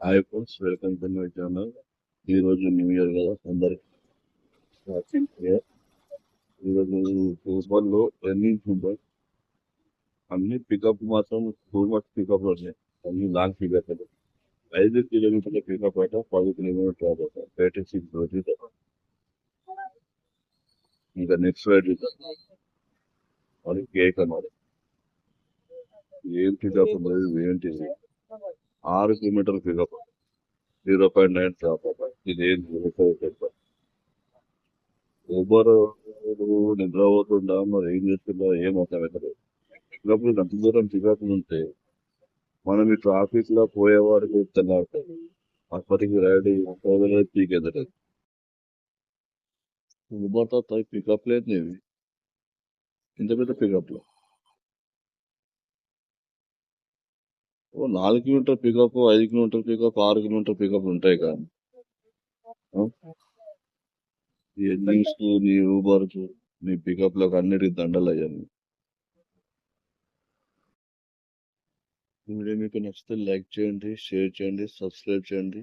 Hi friends, welcome to my channel. ఈ రోజు new year కదా, అందరికి హ్యాపీ న్యూ ఇయర్. ఈరోజు సూపర్లో రన్నింగ్ ఉంటాయి. అన్ని పికప్ మాత్రం టూ మచ్ పికప్ ఉన్నాయి. అన్ని లాంగ్ పికప్ 5 కిలోమీటర్ల పికప్ అయితే 10 కిలోమీటర్ డ్రాప్ అవుతాయి. 36 రోజు ఇంకా నెక్స్ట్ రైడ్ అది కేక్ అన్నది. ఏం పికప్ ఉండదు, ఏంటిది 6 కిలోమీటర్ పికప్ 0.9 డ్రాప్ అవుతాయి. ఇది ఏం ఊబర్ నిద్రపోతుండా మరి ఏం చేస్తుందా ఏం అర్థమవుతలేదు. పికప్లు అంత దూరం పికప్లు ఉంటే మనం ఈ ట్రాఫిక్ లో పోయేవారికి తెల్లారుతుంది. అప్పటికి రైడ్ పీకెదలేదు. ఊబర్ తో పికప్ లేదు నీవి, ఇంత పెద్ద పికప్ లో 4 kilometre pickup, 5 kilometre pickup, 6 kilometre pickup ఉంటాయి కానీ ఈ ఎన్నింగ్స్ కు నీ ఊబర్ కు నీ పికప్ లకు అన్నిటికి దండలు అయ్యాను. వీడియో మీకు నచ్చితే లైక్ చేయండి, షేర్ చేయండి, సబ్స్క్రైబ్ చేయండి.